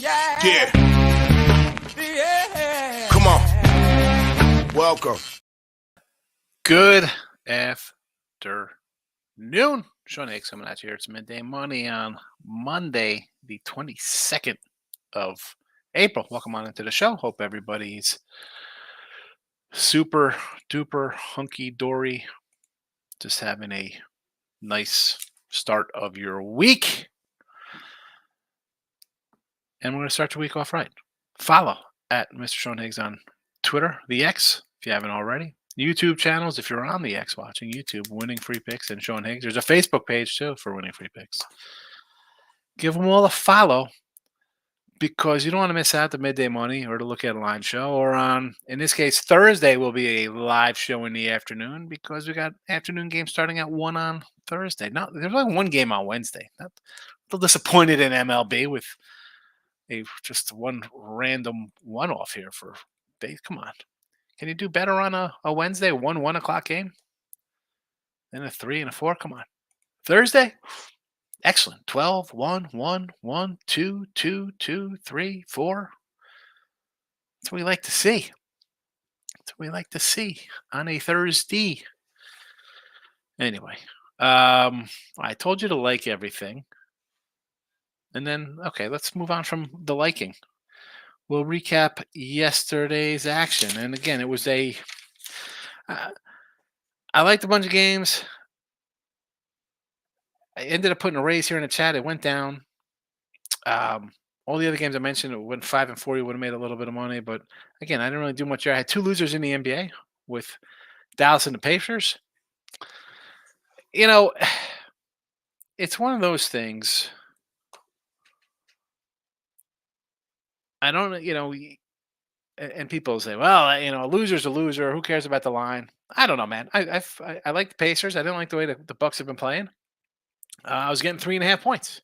Yeah. Come on. Welcome. Good afternoon. Sean Higgs coming at you here. It's Midday Money on Monday, the 22nd of April. Welcome on into the show. Hope everybody's super duper hunky dory. Just having a nice start of your week. And we're going to start your week off right. Follow at Mr. Sean Higgs on Twitter, the X, if you haven't already. YouTube channels, if you're on the X watching YouTube, Winning Free Picks and Sean Higgs. There's a Facebook page, too, for Winning Free Picks. Give them all a follow because you don't want to miss out the Midday Money or to look at a line show. Or on, in this case, Thursday will be a live show in the afternoon because we got afternoon games starting at 1 on Thursday. No, there's only one game on Wednesday. Not a little disappointed in MLB with just one random one-off here for days. Come on. Can you do better on a Wednesday, 1 o'clock game? Then a 3 and a 4? Come on. Thursday? Excellent. 12, 1, 1, 1, 2, 2, 2, 3, 4. That's what we like to see. That's what we like to see on a Thursday. Anyway, I told you to like everything. And then, okay, let's move on from the liking. We'll recap yesterday's action. And again, it was I liked a bunch of games. I ended up putting a raise here in the chat. It went down. All the other games I mentioned, it went 5 and 4. You would have made a little bit of money. But again, I didn't really do much here. I had two losers in the NBA with Dallas and the Pacers. You know, it's one of those things. I don't, and people say, well, a loser's a loser. Who cares about the line? I don't know, man. I like the Pacers. I didn't like the way the Bucks have been playing. I was getting 3.5 points.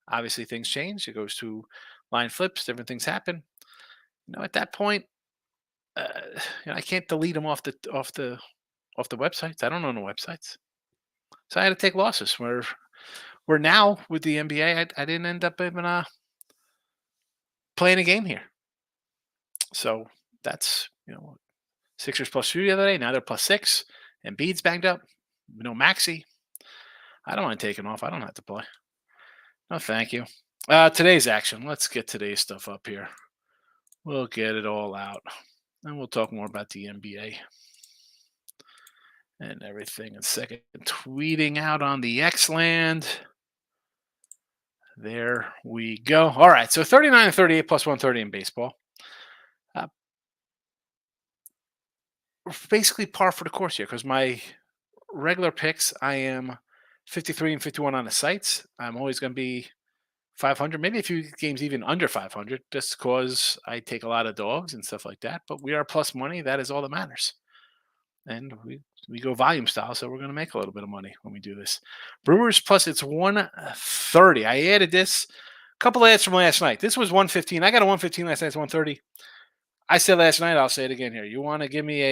Obviously, things change. It goes to line flips. Different things happen. At that point, I can't delete them off the websites. I don't own the websites, so I had to take losses. We're now with the NBA. I didn't end up even playing a game here. So that's Sixers +2 the other day. Now they're +6. And Embiid's banged up. Maxey. I don't want to take him off. I don't have to play. No, thank you. Today's action. Let's get today's stuff up here. We'll get it all out. And we'll talk more about the NBA and everything in a second. Tweeting out on the X-Land. There we go. All right, so 39 and 38 +130 in baseball. Basically par for the course here because my regular picks, I am 53 and 51 on the sites. I'm always going to be 500, maybe a few games even under 500, just because I take a lot of dogs and stuff like that. But we are plus money. That is all that matters. And we go volume style, so we're going to make a little bit of money when we do this. Brewers plus it's 130. I added this. A couple ads from last night. This was 115. I got a 115 last night. It's 130. I said last night, I'll say it again here. You want to give me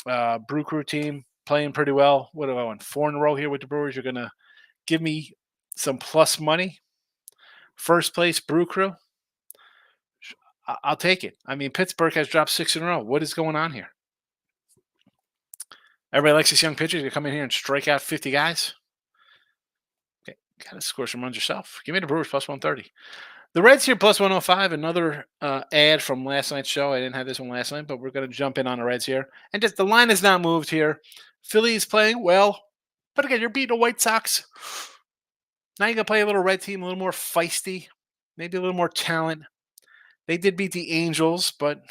a Brew Crew team playing pretty well. What do I want? 4 in a row here with the Brewers. You're going to give me some plus money. First place, Brew Crew. I'll take it. I mean, Pittsburgh has dropped 6 in a row. What is going on here? Everybody likes these young pitchers. You come in here and strike out 50 guys. Okay, got to score some runs yourself. Give me the Brewers plus 130. The Reds here plus 105. Another ad from last night's show. I didn't have this one last night, but we're going to jump in on the Reds here. And just the line has not moved here. Phillies playing well. But again, you're beating the White Sox. Now you're going to play a little Red team, a little more feisty, maybe a little more talent. They did beat the Angels, but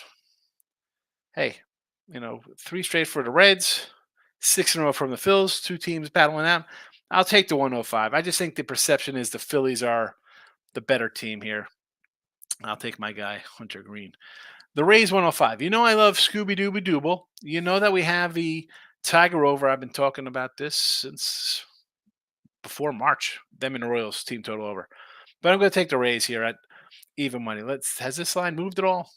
hey, 3 straight for the Reds, 6 in a row from the Phils, 2 teams battling out. I'll take the 105. I just think the perception is the Phillies are the better team here. I'll take my guy, Hunter Green. The Rays 105. I love Scooby-Dooby-Dooble. You know that we have the Tiger over. I've been talking about this since before March. Them and the Royals team total over. But I'm going to take the Rays here at even money. Has this line moved at all?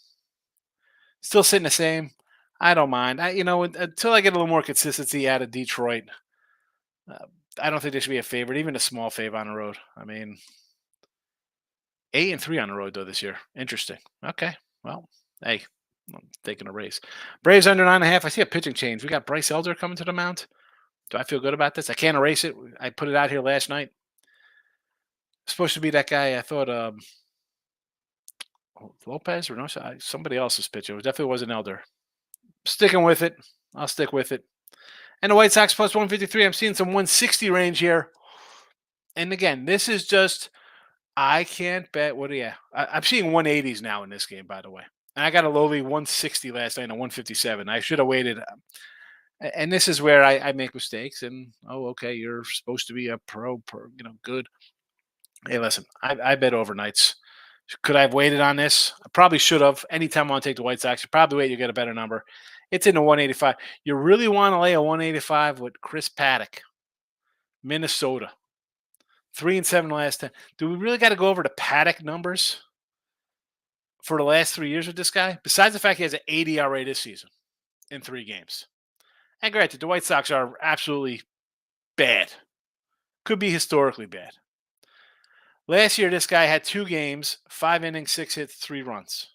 Still sitting the same. I don't mind. Until I get a little more consistency out of Detroit, I don't think there should be a favorite, even a small favorite on the road. I mean, 8-3 on the road though this year. Interesting. Okay. Well, hey, I'm taking a raise. Braves under 9.5. I see a pitching change. We got Bryce Elder coming to the mound. Do I feel good about this? I can't erase it. I put it out here last night. Supposed to be that guy. I thought Lopez or no, somebody else was pitching. It definitely wasn't Elder. Sticking with it. I'll stick with it. And the White Sox plus 153. I'm seeing some 160 range here. And again, this is just I can't bet. What do you? I'm seeing 180s now in this game, by the way. And I got a lowly 160 last night and a 157. I should have waited. And this is where I make mistakes. And okay, you're supposed to be a pro, good. Hey, listen, I bet overnights. Could I have waited on this? I probably should have. Anytime I want to take the White Sox, you probably wait. You get a better number. It's in the 185. You really want to lay a 185 with Chris Paddock, Minnesota. 3-7 last 10. Do we really got to go over the Paddock numbers for the last 3 years with this guy? Besides the fact he has an 80 ERA this season in 3 games. And granted, the White Sox are absolutely bad. Could be historically bad. Last year, this guy had 2 games, 5 innings, 6 hits, 3 runs.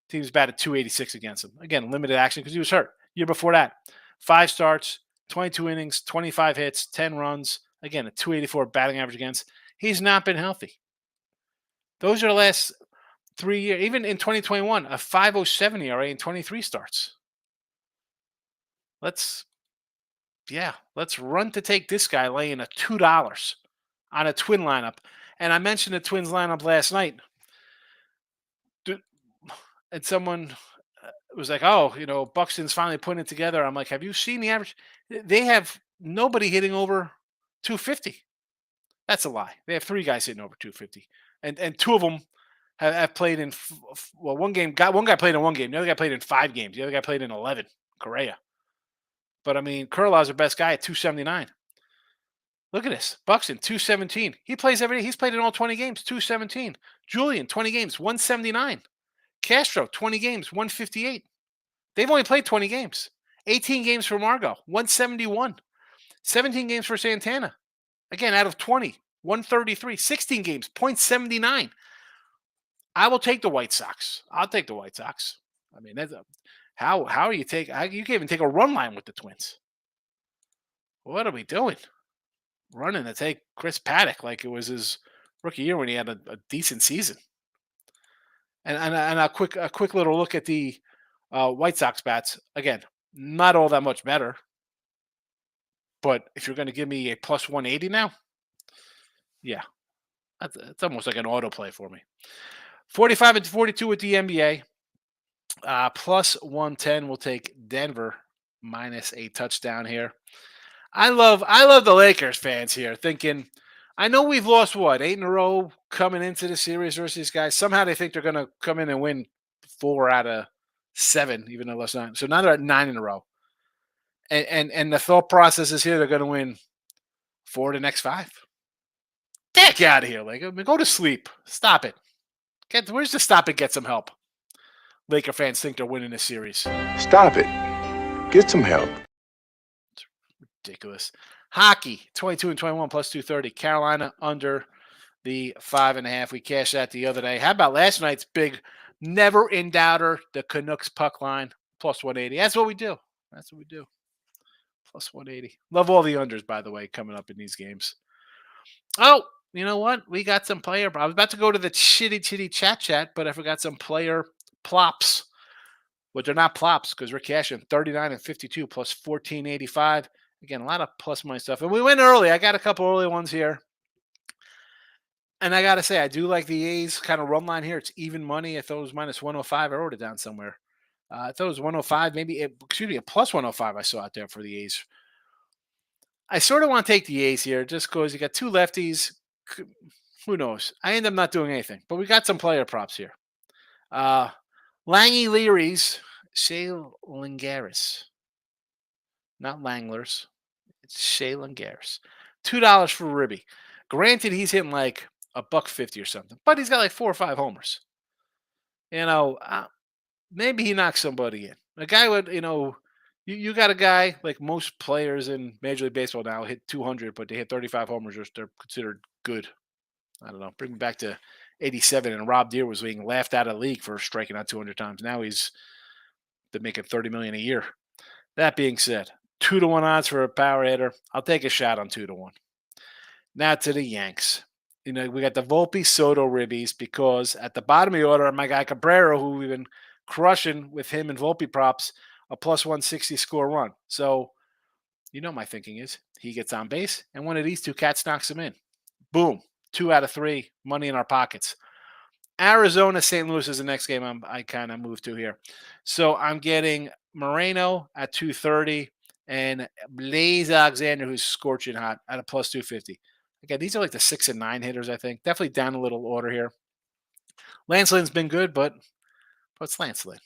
Teams batted 286 against him. Again, limited action because he was hurt. Year before that, 5 starts, 22 innings, 25 hits, 10 runs. Again, a 284 batting average against. He's not been healthy. Those are the last 3 years. Even in 2021, a 507 ERA in 23 starts. Let's run to take this guy laying a $2 on a twin lineup. And I mentioned the Twins lineup last night. And someone was like, Buxton's finally putting it together. I'm like, have you seen the average? They have nobody hitting over 250. That's a lie. They have 3 guys hitting over 250. And 2 of them have played in, one guy played in 1 game. The other guy played in 5 games. The other guy played in 11, Correa. But, I mean, Kurlaw's the best guy at 279. Look at this. Buxton, 217. He plays every day. He's played in all 20 games, 217. Julian, 20 games, 179. Castro, 20 games, 158. They've only played 20 games. 18 games for Margot, 171. 17 games for Santana. Again, out of 20, 133. 16 games, 0.79. I will take the White Sox. I'll take the White Sox. I mean, how are you you can't even take a run line with the Twins. What are we doing? Running to take Chris Paddock like it was his rookie year when he had a decent season. And a quick little look at the White Sox bats. Again, not all that much better. But if you're going to give me a plus 180 now, yeah, it's almost like an autoplay for me. 45 and 42 with the NBA. Plus 110 will take Denver minus a touchdown here. I love the Lakers fans here thinking, I know we've lost 8 in a row coming into the series versus these guys. Somehow they think they're going to come in and win 4 out of 7, even though lost 9. So now they're at 9 in a row. And the thought process is here they're going to win 4 of the next 5. Heck out of here, Laker. I mean, go to sleep. Stop it. Where's the stop it? Get some help. Laker fans think they're winning this series. Stop it. Get some help. It's ridiculous. Hockey, 22 and 21 plus 230. Carolina under the 5.5. We cashed that the other day. How about last night's big never in doubter, the Canucks puck line, plus 180. That's what we do. Plus 180. Love all the unders, by the way, coming up in these games. Oh, you know what? We got some player. I was about to go to the chitty chat, but I forgot some player plops. But they're not plops because we're cashing 39 and 52 plus 1485. Again, a lot of plus money stuff. And we went early. I got a couple early ones here. And I got to say, I do like the A's kind of run line here. It's even money. I thought it was minus 105. I wrote it down somewhere. I thought it was 105, a plus 105 I saw out there for the A's. I sort of want to take the A's here just because you got 2 lefties. Who knows? I end up not doing anything. But we got some player props here. Langy Leary's Shea Lingaris. Not Langlers. It's Shea Lingaris. $2 for Ribby. Granted, he's hitting like $150 or something, but he's got like 4 or 5 homers. Maybe he knocks somebody in. A guy would, you got a guy like most players in Major League Baseball now hit 200, but they hit 35 homers. They're considered good. I don't know. Bring me back to 87, and Rob Deere was being laughed out of the league for striking out 200 times. Now he's making $30 million a year. That being said, 2-1 odds for a power hitter. I'll take a shot on 2-1. Now to the Yanks. We got the Volpe, Soto, Ribbies, because at the bottom of the order, my guy Cabrera, who we've been crushing with him and Volpe props, a plus 160 score run. So, my thinking is he gets on base, and one of these two cats knocks him in. Boom. 2 out of 3, money in our pockets. Arizona, St. Louis is the next game I kind of move to here. So I'm getting Moreno at 230 and Blaze Alexander, who's scorching hot, at a plus 250. Again, these are like the 6 and 9 hitters, I think. Definitely down a little order here. Lance Lynn's been good, but it's Lance Lynn.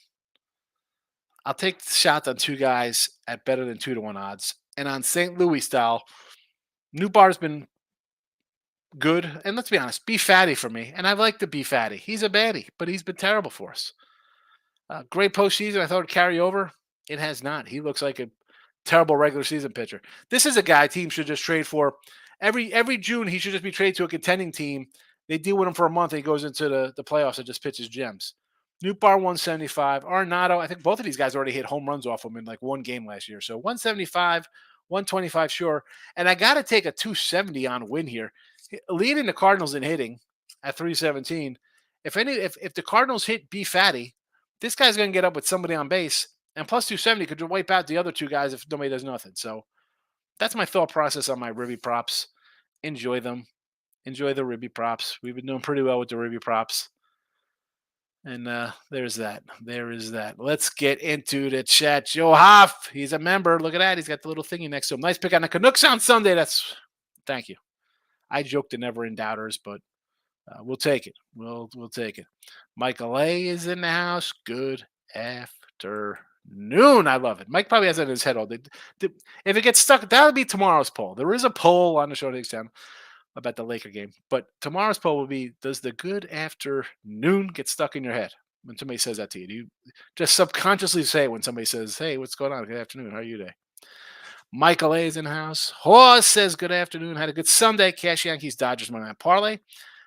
I'll take the shots on 2 guys at better than 2-1 odds. And on St. Louis style, Newbar's been good. And let's be honest, Be Fatty for me. And I like the Be Fatty. He's a baddie, but he's been terrible for us. Great postseason. I thought it'd carry over. It has not. He looks like a terrible regular season pitcher. This is a guy teams should just trade for. Every June, he should just be traded to a contending team. They deal with him for a month. And he goes into the playoffs and just pitches gems. Nootbaar 175. Arenado, I think both of these guys already hit home runs off him in like one game last year. So 175, 125, sure. And I got to take a 270 on win here. Leading the Cardinals in hitting at 317. If the Cardinals hit Be Fatty, this guy's going to get up with somebody on base. And plus 270 could wipe out the other 2 guys if nobody does nothing. So that's my thought process on my Ribby props. Enjoy them. Enjoy the Ribby props. We've been doing pretty well with the Ribby props. And there's that. There is that. Let's get into the chat. Joe Hoff, he's a member. Look at that. He's got the little thingy next to him. Nice pick on the Canucks on Sunday. Thank you. I joked the never in doubters, but we'll take it. We'll take it. Michael A is in the house. Good afternoon. I love it. Mike probably has it in his head all day. If it gets stuck, that'll be tomorrow's poll. There is a poll on the Sean Higgs channel about the Laker game, but tomorrow's poll will be: does the good afternoon get stuck in your head when somebody says that to you? Do you just subconsciously say it when somebody says, "Hey, what's going on? Good afternoon. How are you today?" Michael A is in the house. Horse says, good afternoon. Had a good Sunday. Cash Yankees, Dodgers, money line parlay.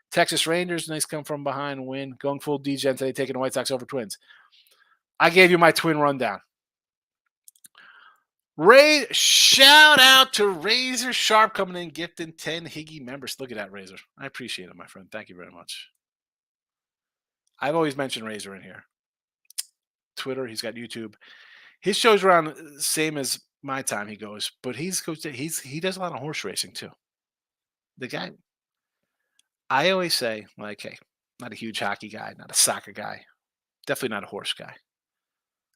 Texas Rangers, nice come from behind win. Going full D-Gen today, taking the White Sox over Twins. I gave you my twin rundown. Shout out to Razor Sharp coming in, gifting 10 Higgy members. Look at that, Razor. I appreciate it, my friend. Thank you very much. I've always mentioned Razor in here. Twitter, he's got YouTube. His show's around same as my time he goes, but he does a lot of horse racing too. The guy, I always say, like, hey, not a huge hockey guy, not a soccer guy, definitely not a horse guy.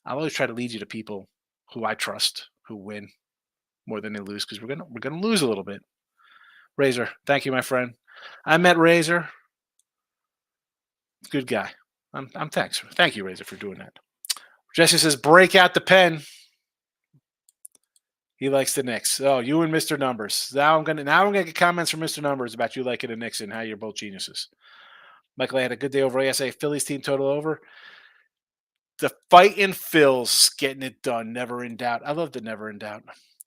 I'll always try to lead you to people who I trust, who win more than they lose, because we're gonna lose a little bit. Razor, thank you, my friend. I met Razor. Good guy. I'm thanks. Thank you, Razor, for doing that. Jesse says, break out the pen. He likes the Knicks. Oh, you and Mr. Numbers. Now I'm gonna get comments from Mr. Numbers about you liking the Knicks and how you're both geniuses. Michael, I had a good day over ASA. Phillies team total over. The fighting Phils getting it done. Never in doubt. I love the never in doubt.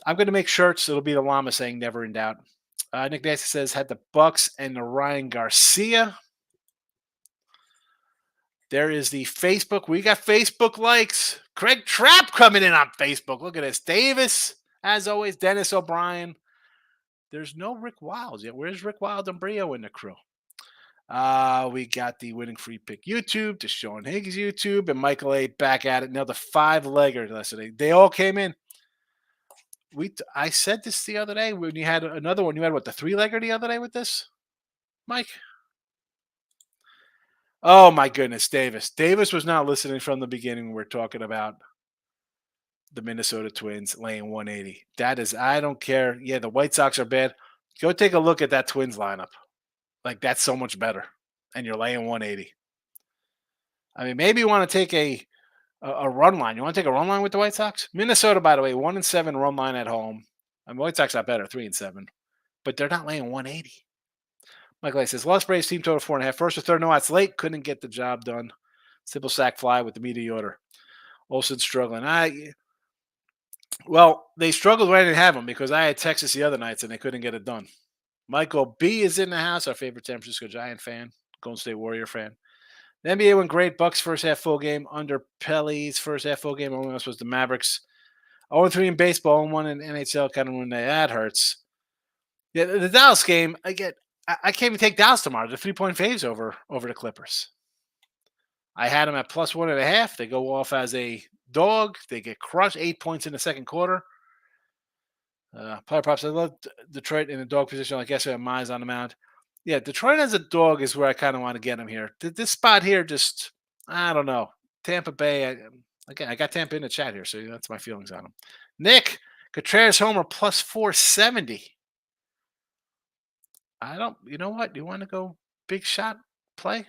I'm gonna make shirts. It'll be the llama saying never in doubt. Nick Nancy says had the Bucks and the Ryan Garcia. There is the Facebook. We got Facebook likes. Craig Trapp coming in on Facebook. Look at this. Davis. As always, Dennis O'Brien. There's no Rick Wiles yet. Where's Rick Wild and Brio in the crew? We got the Winning Free Pick YouTube, to Sean Higgs YouTube, and Michael A back at it. Now the 5-legger yesterday. They all came in. I said this the other day when you had another one. You had what, the 3-legger the other day with this, Mike? Oh my goodness, Davis. Davis was not listening from the beginning when we're talking about the Minnesota Twins laying 180. That is, I don't care. Yeah, the White Sox are bad. Go take a look at that Twins lineup. Like, that's so much better. And you're laying 180. I mean, maybe you want to take a run line. You want to take a run line with the White Sox? Minnesota, by the way, 1-7 run line at home. I mean, White Sox not better, 3-7. But they're not laying 180. Michael A says, Lost Braves team total 4.5. First or third, no outs late. Couldn't get the job done. Simple sack fly with the media order. Olsen struggling. Well, they struggled when I didn't have them because I had Texas the other nights and they couldn't get it done. Michael B is in the house, our favorite San Francisco Giant fan. Golden State Warrior fan. The NBA went great. Bucks first half full game under Pelly's first half full game. Only else was the Mavericks. 0-3 in baseball and 1 in NHL. Kind of when that hurts. Yeah, the Dallas game. I can't even take Dallas tomorrow. The 3-point faves over the Clippers. I had them at +1.5. They go off as a dog. They get crushed. 8 points in the second quarter. Player props. I love Detroit in the dog position. Like yesterday, Mize on the mound. Yeah, Detroit as a dog is where I kind of want to get them here. This spot here, just I don't know. Tampa Bay. I got Tampa in the chat here, so that's my feelings on them. Nick Contreras homer +470. I don't. You know what? You want to go big shot play?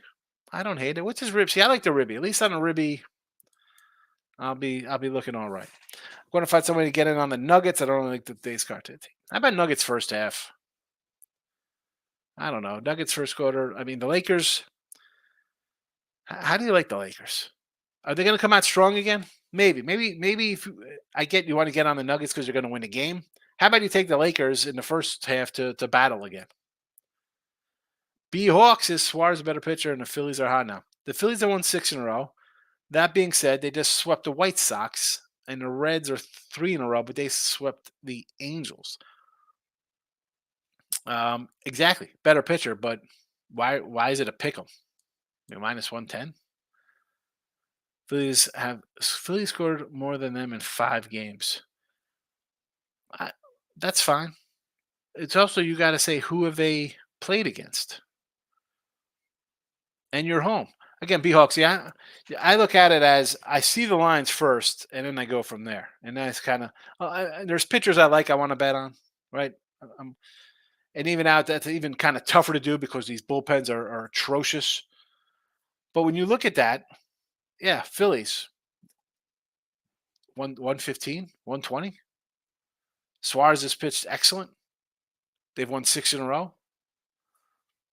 I don't hate it. What's his rib? See, I like the ribby. At least on a ribby, I'll be looking all right. I'm going to find somebody to get in on the Nuggets. I don't really like the day's card. How about Nuggets first half? I don't know. Nuggets first quarter. I mean, the Lakers. How do you like the Lakers? Are they going to come out strong again? Maybe. If I get you want to get on the Nuggets because you're going to win the game. How about you take the Lakers in the first half to battle again? B-Hawks is Suarez a better pitcher, and the Phillies are hot now. The Phillies have won 6 in a row. That being said, they just swept the White Sox, and the Reds are 3 in a row, but they swept the Angels. Exactly, better pitcher, but why is it a pick'em? -110. Phillies scored more than them in 5 games. That's fine. It's also you got to say who have they played against, and you're home again. B-Hawks, yeah. I look at it as I see the lines first, and then I go from there. And that's kind of there's pitchers I like. I want to bet on, right? And even out that's even kind of tougher to do because these bullpens are atrocious. But when you look at that, yeah, Phillies 115, 120. Suarez has pitched excellent. They've won 6 in a row,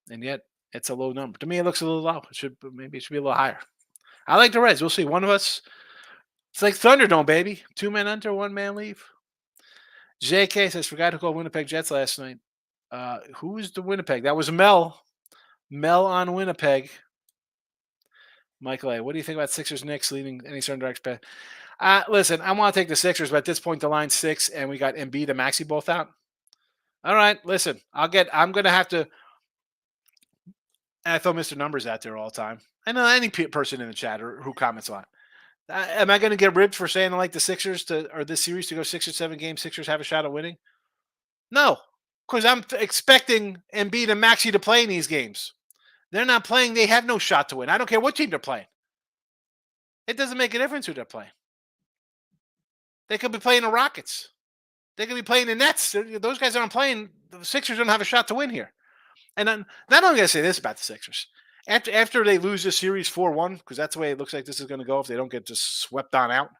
and yet it's a low number. To me, it looks a little low. It should be a little higher. I like the Reds. We'll see. One of us. It's like Thunderdome, baby. 2 men enter, 1 man leave. JK says, forgot to call Winnipeg Jets last night. Who was the Winnipeg? That was Mel. Mel on Winnipeg. Michael A., what do you think about Sixers Knicks leading any certain direction? Listen, I want to take the Sixers, but at this point, the line's 6, and we got Embiid and Maxey both out. All right, listen, I'm going to have to. I throw Mr. Numbers out there all the time. I know any person in the chat or who comments on it. Am I going to get ribbed for saying I like the Sixers or this series to go 6 or 7 games? Sixers have a shot at winning? No, because I'm expecting Embiid and Maxey to play in these games. They're not playing. They have no shot to win. I don't care what team they're playing. It doesn't make a difference who they're playing. They could be playing the Rockets. They could be playing the Nets. Those guys aren't playing. The Sixers don't have a shot to win here. And I'm not only going to say this about the Sixers. After they lose this series 4-1, because that's the way it looks like this is going to go if they don't get just swept on out,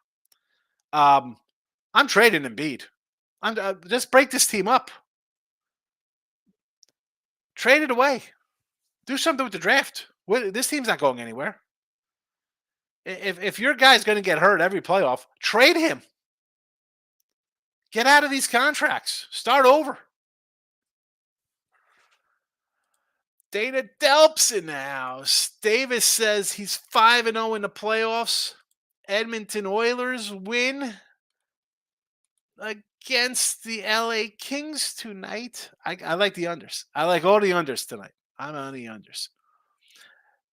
I'm trading Embiid. Just break this team up. Trade it away. Do something with the draft. This team's not going anywhere. If your guy's going to get hurt every playoff, trade him. Get out of these contracts. Start over. Dana Delps in the house. Davis says he's 5-0 in the playoffs. Edmonton Oilers win against the LA Kings tonight. I like the unders. I like all the unders tonight. I'm on the unders.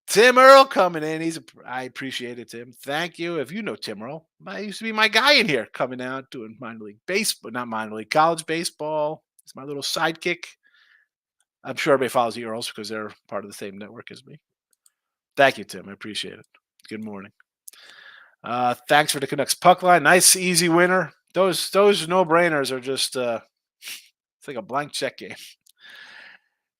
Tim Earl coming in. I appreciate it, Tim. Thank you. If you know Tim Earl, I used to be my guy in here coming out doing minor league baseball, not minor league, college baseball. It's my little sidekick. I'm sure everybody follows the Earls because they're part of the same network as me. Thank you, Tim. I appreciate it. Good morning. Thanks for the Canucks puck line. Nice, easy winner. Those no-brainers are just it's like a blank check game.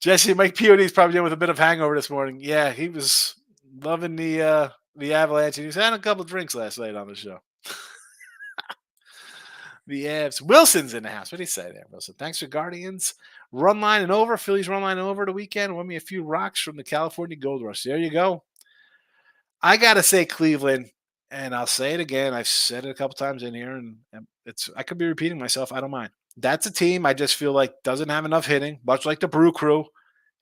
Jesse, Mike Peony's probably dealing with a bit of hangover this morning. Yeah, he was loving the Avalanche. He was having a couple drinks last night on the show. The Avs. Wilson's in the house. What did he say there, Wilson? Thanks for Guardians. Run line and over. Phillies run line and over the weekend. Won me a few rocks from the California Gold Rush. There you go. I got to say Cleveland, and I'll say it again. I've said it a couple times in here, and I could be repeating myself. I don't mind. That's a team I just feel like doesn't have enough hitting, much like the Brew Crew,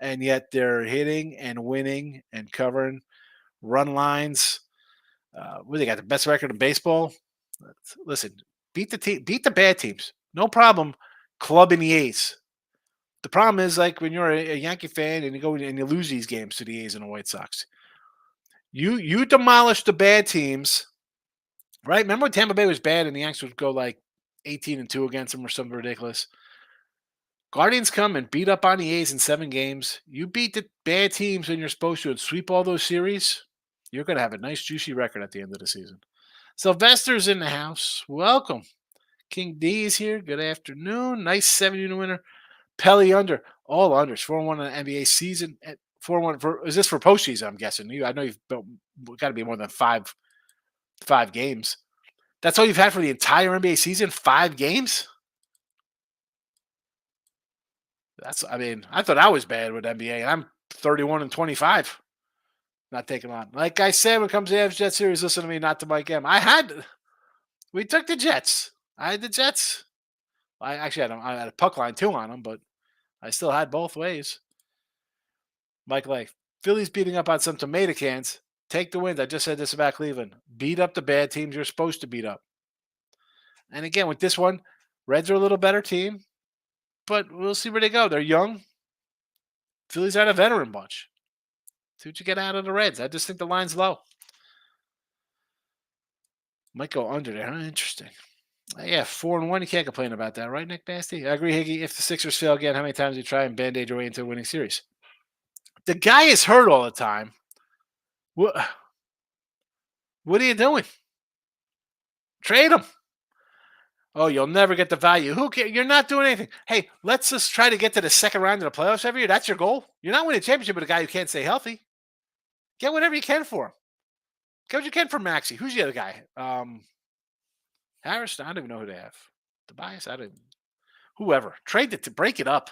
and yet they're hitting and winning and covering run lines. They got the best record in baseball. Listen, beat the bad teams, no problem. Clubbing the A's. The problem is like when you're a Yankee fan and you go and you lose these games to the A's and the White Sox. You demolish the bad teams, right? Remember when Tampa Bay was bad and the Yankees would go like 18-2 against them or something ridiculous? Guardians come and beat up on the A's in 7 games. You beat the bad teams when you're supposed to and sweep all those series, you're going to have a nice, juicy record at the end of the season. Sylvester's in the house. Welcome. King D is here. Good afternoon. Nice 7-unit winner. Pelly under. All unders. 4-1 in the NBA season. At 4-1. Is this for postseason, I'm guessing? I know you've got to be more than five games. That's all you've had for the entire NBA season? 5 games? I thought I was bad with NBA, and I'm 31-25. Not taking on. Like I said, when it comes to the Jet series, listen to me, not to Mike M. We took the Jets. I had the Jets. I had a puck line 2 on them, but I still had both ways. Mike Lake. Philly's beating up on some tomato cans. Take the wins. I just said this about Cleveland. Beat up the bad teams you're supposed to beat up. And again, with this one, Reds are a little better team, but we'll see where they go. They're young. Philly's not a veteran bunch. See what you get out of the Reds. I just think the line's low. Might go under there. Huh? Interesting. Yeah, 4-1. You can't complain about that, right, Nick Nasty? I agree, Higgy. If the Sixers fail again, how many times do you try and band-aid your way into a winning series? The guy is hurt all the time. What are you doing? Trade him. Oh, you'll never get the value. Who cares? You're not doing anything. Hey, let's just try to get to the second round of the playoffs every year. That's your goal. You're not winning a championship with a guy who can't stay healthy. Get whatever you can for him. Get what you can for Maxey. Who's the other guy? Harris? I don't even know who they have. Tobias? I don't. Whoever. Trade it to break it up.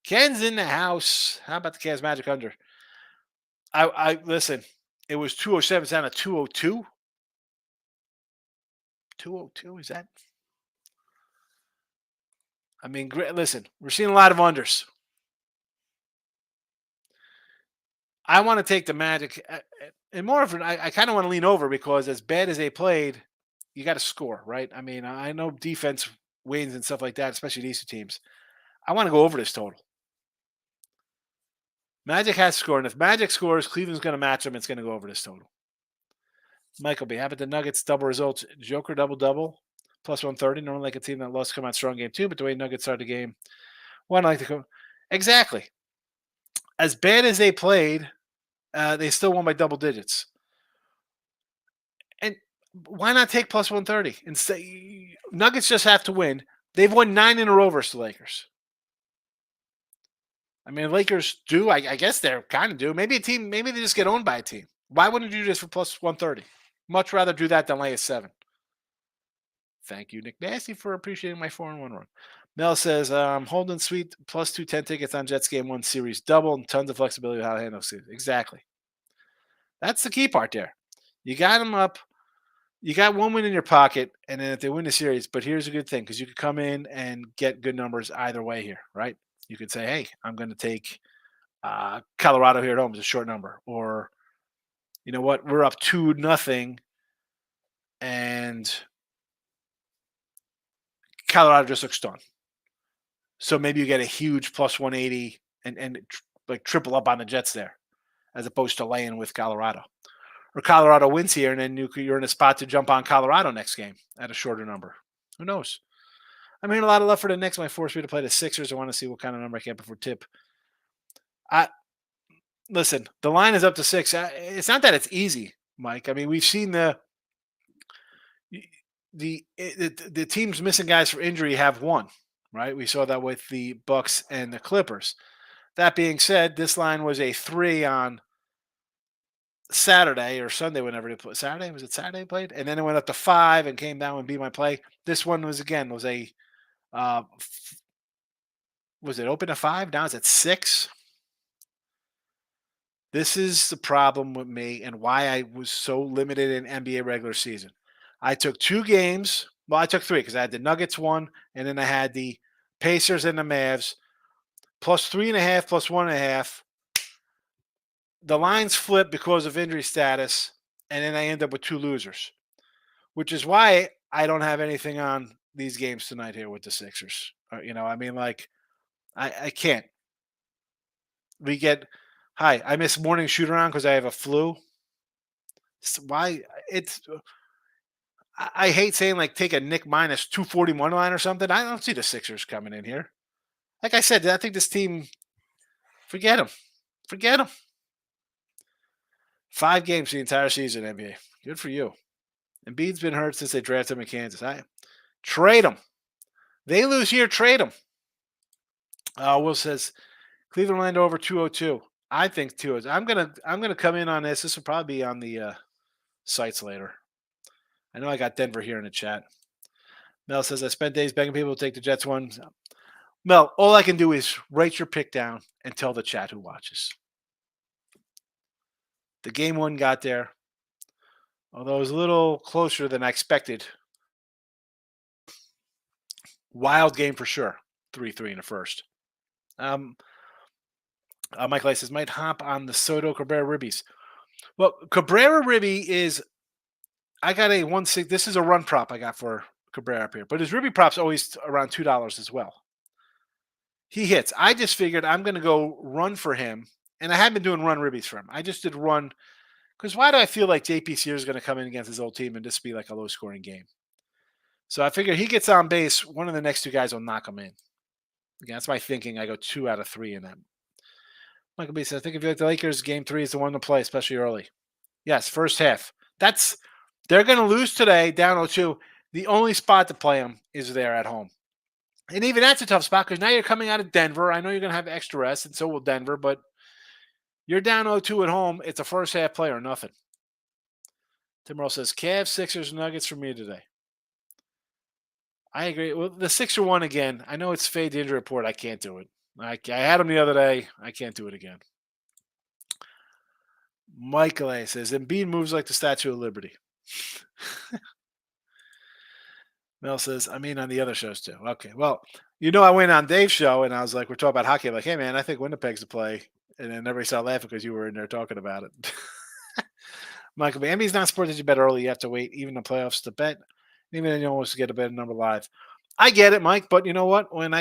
Ken's in the house. How about the Cavs Magic under? I listen. It was 207. It's down to 202. 202, is that? I mean, listen, we're seeing a lot of unders. I want to take the Magic, and more of I kind of want to lean over because as bad as they played, you got to score, right? I mean, I know defense wins and stuff like that, especially these 2 teams. I want to go over this total. Magic has to score, and if Magic scores, Cleveland's going to match them. It's going to go over this total. Michael B. How about the Nuggets double results? Joker double-double, plus 130. Normally like a team that lost come out strong game 2, but the way Nuggets started the game, one like to go. Exactly. As bad as they played, they still won by double digits. And why not take plus 130? And say Nuggets just have to win. They've won 9 in a row versus the Lakers. I mean, Lakers do. I guess they're kind of do. Maybe they just get owned by a team. Why wouldn't you do this for plus 130? Much rather do that than lay a 7. Thank you, Nick Nasty, for appreciating my 4-1 run. Mel says, holding sweet plus 210 tickets on Jets game 1 series. Double and tons of flexibility with how to handle series. Exactly. That's the key part there. You got them up. You got 1 win in your pocket, and then if they win the series, but here's a good thing because you could come in and get good numbers either way here, right? You could say, hey, I'm going to take Colorado here at home as a short number, or you know what, we're up 2-0, and Colorado just looks done. So maybe you get a huge plus 180 and like triple up on the Jets there, as opposed to laying with Colorado. Or Colorado wins here, and then you're in a spot to jump on Colorado next game at a shorter number. Who knows? I'm hearing a lot of love for the Knicks. Might force me to play the Sixers. I want to see what kind of number I get before tip. Listen, the line is up to 6. It's not that it's easy, Mike. I mean, we've seen the teams missing guys for injury have won, right? We saw that with the Bucks and the Clippers. That being said, this line was a 3 on Saturday or Sunday, whenever they played. Saturday? Was it Saturday played? And then it went up to 5 and came down and beat my play. This one was a was it open at 5? Now it's at 6. This is the problem with me and why I was so limited in NBA regular season. I took 2 games. Well, I took 3 because I had the Nuggets 1, and then I had the Pacers and the Mavs. plus 3.5, plus 1.5. The lines flip because of injury status, and then I end up with 2 losers, which is why I don't have anything on these games tonight here with the Sixers. I can't. I miss morning shoot around because I have a flu. Why it's I hate saying like take a Nick minus 241 line or something. I don't see the Sixers coming in here. Like I said, I think this team, forget them. Forget them. 5 games the entire season, NBA. Good for you. Embiid's been hurt since they drafted him in Kansas. Trade him. They lose here, trade him. Will says Cleveland land over 202. I think 202. I'm gonna come in on this. This will probably be on the sites later. I know I got Denver here in the chat. Mel says I spent days begging people to take the Jets one. Mel, all I can do is write your pick down and tell the chat who watches. The game 1 got there, although it was a little closer than I expected. Wild game for sure. 3-3 in the first. Michael says might hop on the Soto Cabrera ribbies. Well, Cabrera ribby is. I got a 1.6. This is a run prop I got for Cabrera up here, but his ribby prop's always around $2 as well. He hits. I just figured I'm going to go run for him, and I have been doing run ribbies for him. I just did run because why do I feel like JP Sears is going to come in against his old team and just be like a low scoring game? So I figure he gets on base. One of the next 2 guys will knock him in. Again, that's my thinking. I go 2 out of 3 in that. Michael B says, I think if you like the Lakers, game 3 is the one to play, especially early. Yes, first half. They're going to lose today, down 0-2. The only spot to play them is there at home. And even that's a tough spot because now you're coming out of Denver. I know you're going to have extra rest, and so will Denver, but you're down 0-2 at home. It's a first half play or nothing. Tim Roll says, Cavs, Sixers, Nuggets for me today. I agree. Well, the 6-1 again. I know it's fade the injury report. I can't do it. I had him the other day. I can't do it again. Michael A says, Embiid moves like the Statue of Liberty. Mel says, I mean on the other shows too. Okay. Well, I went on Dave's show and I was like, we're talking about hockey. I'm like, hey man, I think Winnipeg's to play. And then everybody started laughing because you were in there talking about it. Michael B. NBA's not a sport that you bet early. You have to wait even the playoffs to bet. Even then you almost get a better number live. I get it, Mike, but you know what? When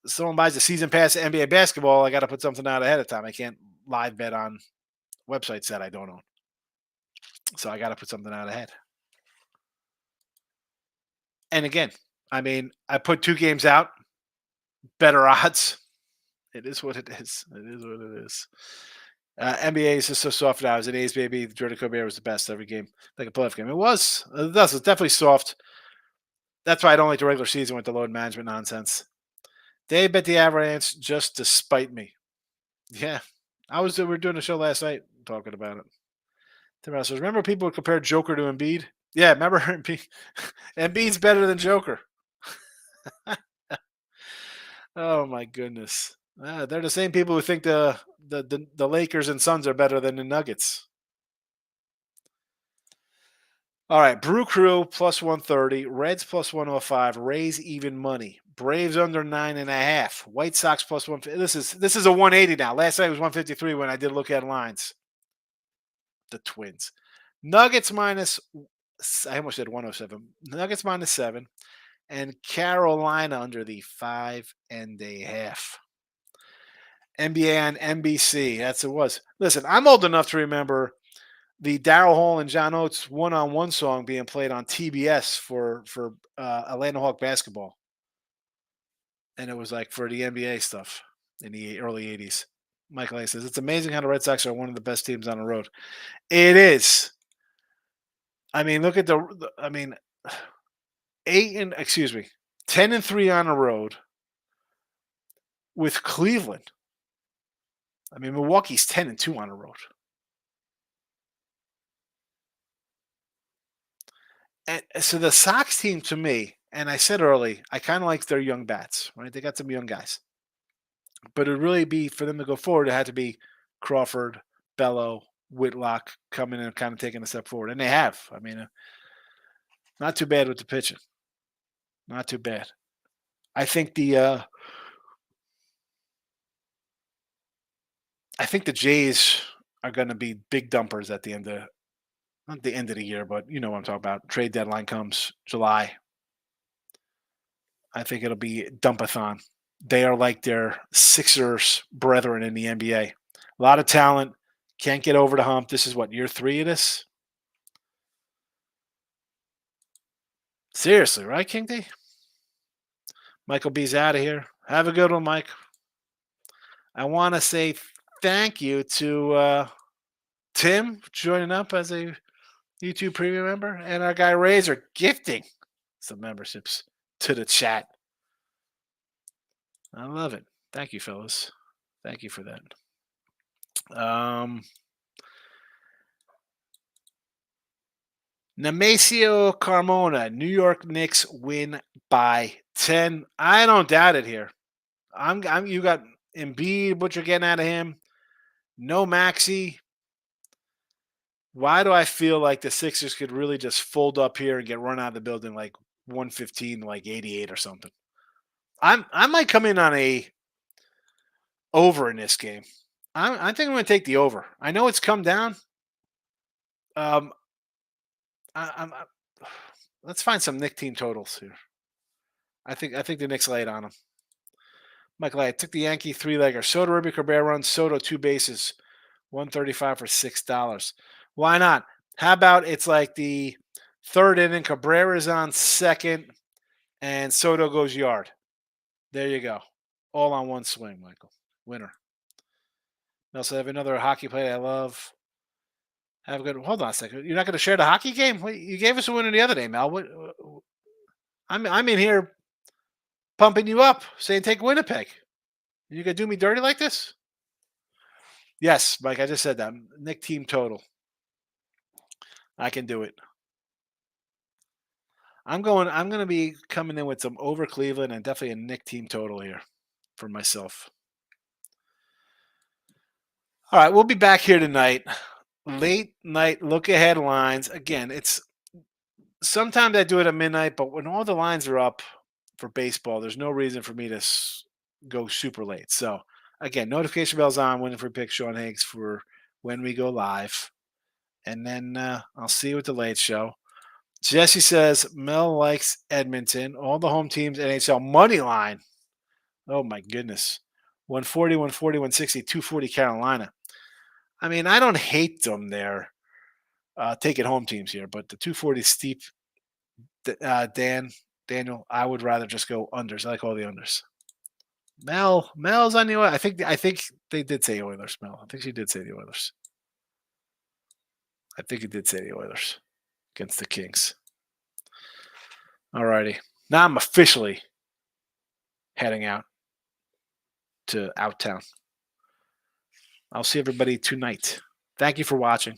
someone buys a season pass to NBA basketball, I got to put something out ahead of time. I can't live bet on websites that I don't own. So I got to put something out ahead. And again, I mean, I put 2 games out, better odds. It is what it is. It is what it is. NBA is just so soft now. As an A's baby, Jordan Colbert was the best every game, like a playoff game. It was. It was definitely soft. That's why I don't like the regular season with the load management nonsense. They bet the Avalanche just to spite me. Yeah. We were doing a show last night talking about it. Tim Ross says, remember people would compare Joker to Embiid? Yeah, remember Embiid's better than Joker. Oh my goodness. They're the same people who think the Lakers and Suns are better than the Nuggets. All right, Brew Crew plus 130, Reds plus 105, Rays even money, Braves under 9.5, White Sox plus 150. This is a 180 now. Last night it was 153 when I did look at lines. The Twins, Nuggets minus. I almost said 107. Nuggets minus 7, and Carolina under the 5.5. NBA on NBC. That's it was. Listen, I'm old enough to remember the Daryl Hall and John Oates one-on-one song being played on TBS for Atlanta Hawk basketball. And it was like for the NBA stuff in the early 80s. Michael A. says, it's amazing how the Red Sox are one of the best teams on the road. It is. I mean, look at 10-3 on the road with Cleveland. I mean, Milwaukee's 10-2 on the road. And so the Sox team, to me, and I said early, I kind of like their young bats, right? They got some young guys. But it would really be, for them to go forward, it had to be Crawford, Bello, Whitlock coming in and kind of taking a step forward. And they have. I mean, not too bad with the pitching. Not too bad. I think the I think the Jays are going to be big dumpers at the end of not the end of the year, but you know what I'm talking about. Trade deadline comes July. I think it'll be dumpathon. They are like their Sixers brethren in the NBA. A lot of talent, can't get over the hump. This is what, year 3 of this? Seriously, right, King D? Michael B's out of here. Have a good one, Mike. I want to say thank you to Tim joining up as a YouTube premium member, and our guy Razor gifting some memberships to the chat. I love it. Thank you, fellas. Thank you for that. Nemesio Carmona, New York Knicks win by 10. I don't doubt it here. You got Embiid, what you're getting out of him. No Maxey. Why do I feel like the Sixers could really just fold up here and get run out of the building like 115, like 88 or something? I might come in on a over in this game. I think I'm going to take the over. I know it's come down. I'm let's find some Knicks team totals here. I think the Knicks laid on them. Michael, I took the Yankee 3-legger. Soto, Ruby, Cabrera runs. Soto 2 bases, 135 for $6. Why not? How about it's like the 3rd inning, Cabrera's on 2nd, and Soto goes yard. There you go. All on one swing, Michael. Winner. I also have another hockey play I love. Have a good. Hold on a second. You're not going to share the hockey game? You gave us a winner the other day, Mel. I'm in here pumping you up, saying take Winnipeg. You gonna do me dirty like this? Yes, Mike. I just said that. Nick team total. I can do it. I'm going to be coming in with some over Cleveland and definitely a Nick team total here for myself. All right, we'll be back here tonight. Late night look ahead lines. Again, it's sometimes I do it at midnight, but when all the lines are up for baseball, there's no reason for me to go super late. So again, notification bells on. Winning Free Picks, Sean Higgs for when we go live, and then I'll see you at the late show. Jesse says Mel likes Edmonton. All the home teams NHL money line. Oh my goodness, 140, 140, 160, 240 Carolina. I mean, I don't hate them there. Taking home teams here, but the 240 steep. Daniel, I would rather just go unders. I like all the unders. Mel's on the Oilers. I think they did say Oilers. Mel, I think she did say the Oilers. I think it did say the Oilers against the Kings. All righty. Now I'm officially heading out to Outtown. I'll see everybody tonight. Thank you for watching.